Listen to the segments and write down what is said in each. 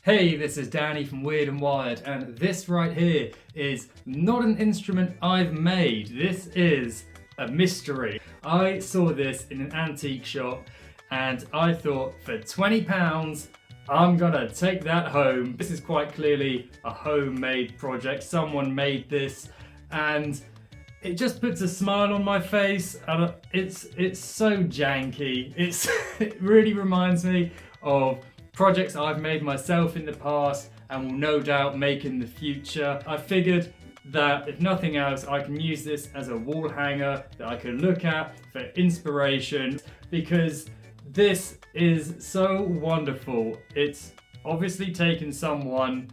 Hey, this is Danny from Weird and Wired, and this right here is not an instrument I've made. This is a mystery. I saw this in an antique shop and I thought for £20, I'm gonna take that home. This is quite clearly a homemade project. Someone made this and it just puts a smile on my face, and it's so janky. It really reminds me of projects I've made myself in the past and will no doubt make in the future. I figured that if nothing else, I can use this as a wall hanger that I can look at for inspiration, because this is so wonderful. It's obviously taken someone,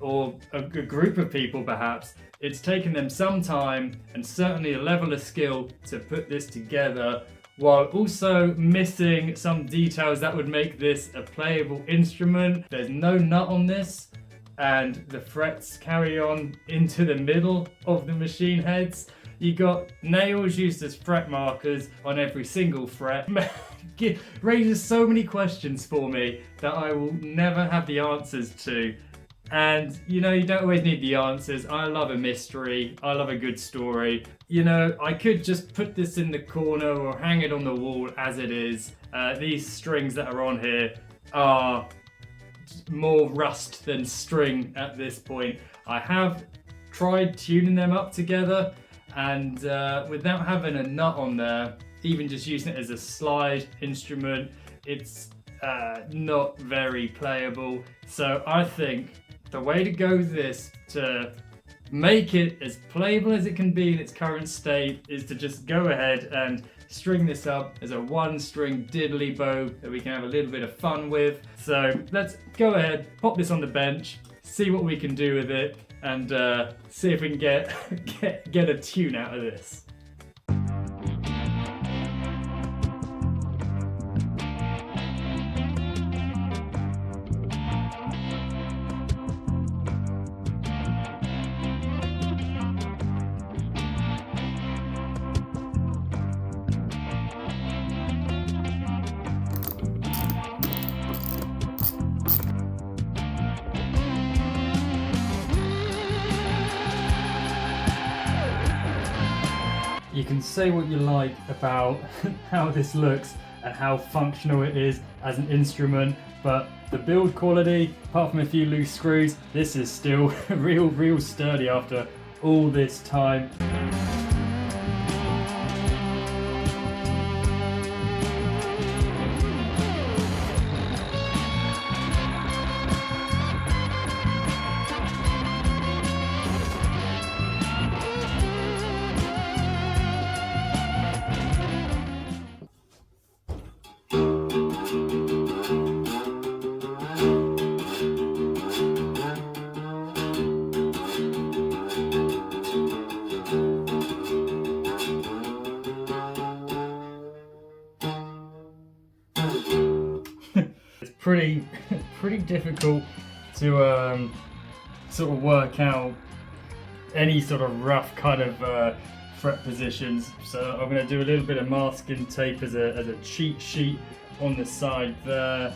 or a group of people perhaps, it's taken them some time and certainly a level of skill to put this together, while also missing some details that would make this a playable instrument. There's no nut on this, and the frets carry on into the middle of the machine heads. You got nails used as fret markers on every single fret. Raises so many questions for me that I will never have the answers to. And you know, you don't always need the answers. I love a mystery. I love a good story. You know, I could just put this in the corner or hang it on the wall as it is. These strings that are on here are more rust than string at this point. I have tried tuning them up together, and without having a nut on there, even just using it as a slide instrument, it's not very playable. So I think the way to go with this, to make it as playable as it can be in its current state, is to just go ahead and string this up as a one-string diddley bow that we can have a little bit of fun with. So let's go ahead, pop this on the bench, see what we can do with it, and see if we can get a tune out of this. You can say what you like about how this looks and how functional it is as an instrument, but the build quality, apart from a few loose screws, this is still real sturdy after all this time. It's pretty difficult to sort of work out any sort of rough kind of fret positions. So I'm going to do a little bit of masking tape as a cheat sheet on the side there.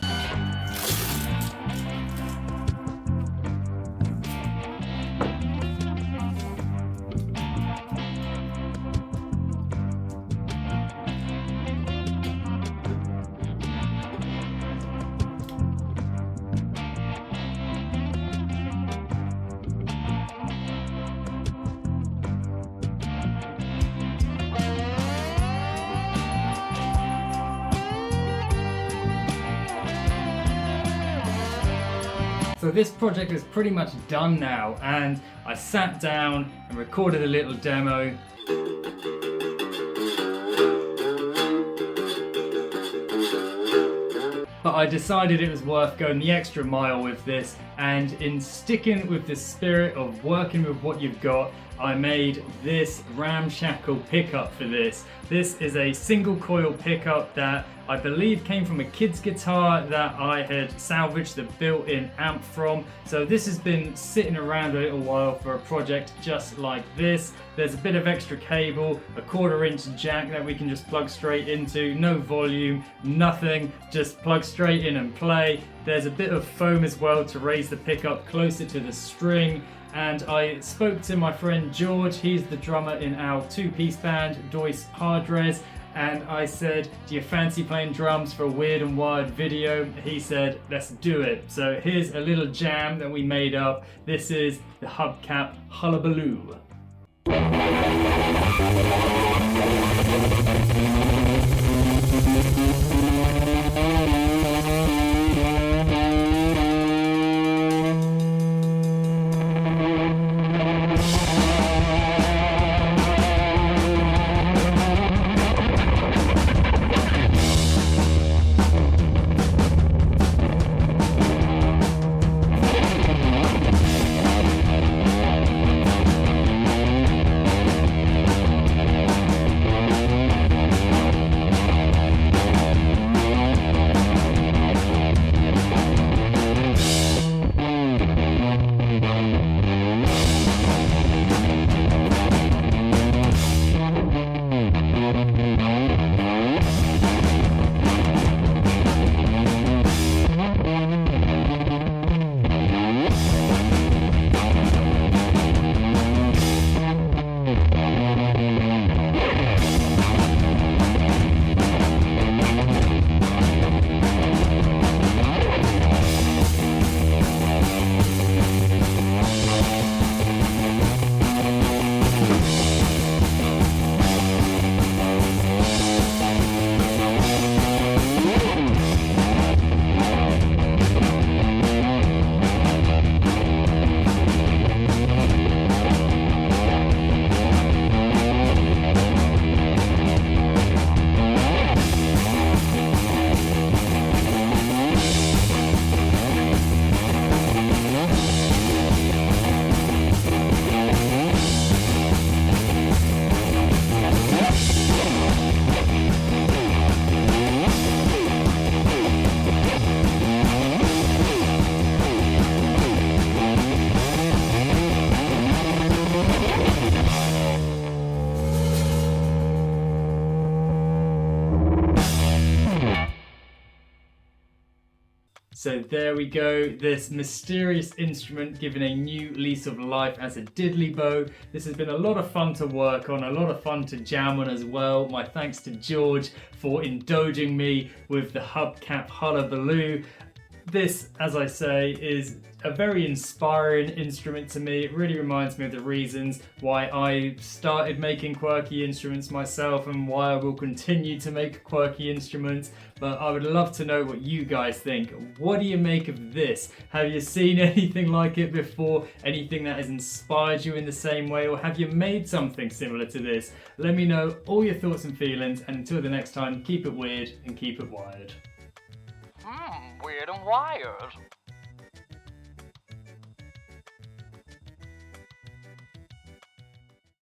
So this project is pretty much done now, and I sat down and recorded a little demo. But I decided it was worth going the extra mile with this, and in sticking with the spirit of working with what you've got, I made this ramshackle pickup for this. This is a single coil pickup that I believe came from a kid's guitar that I had salvaged the built-in amp from. So this has been sitting around a little while for a project just like this. There's a bit of extra cable, a 1/4" jack that we can just plug straight into, no volume, nothing, just plug straight in and play. There's a bit of foam as well to raise the pickup closer to the string. And I spoke to my friend George, he's the drummer in our 2-piece band, Dois Hardres, and I said, do you fancy playing drums for a Weird and Wired video? He said, let's do it. So here's a little jam that we made up. This is the Hubcap Hullabaloo. So there we go, this mysterious instrument given a new lease of life as a diddley bow. This has been a lot of fun to work on, a lot of fun to jam on as well. My thanks to George for indulging me with the Hubcap Hullabaloo. This, as I say, is a very inspiring instrument to me. It really reminds me of the reasons why I started making quirky instruments myself and why I will continue to make quirky instruments. But I would love to know what you guys think. What do you make of this? Have you seen anything like it before? Anything that has inspired you in the same way? Or have you made something similar to this? Let me know all your thoughts and feelings. And until the next time, keep it weird and keep it wired. Weird and Wired.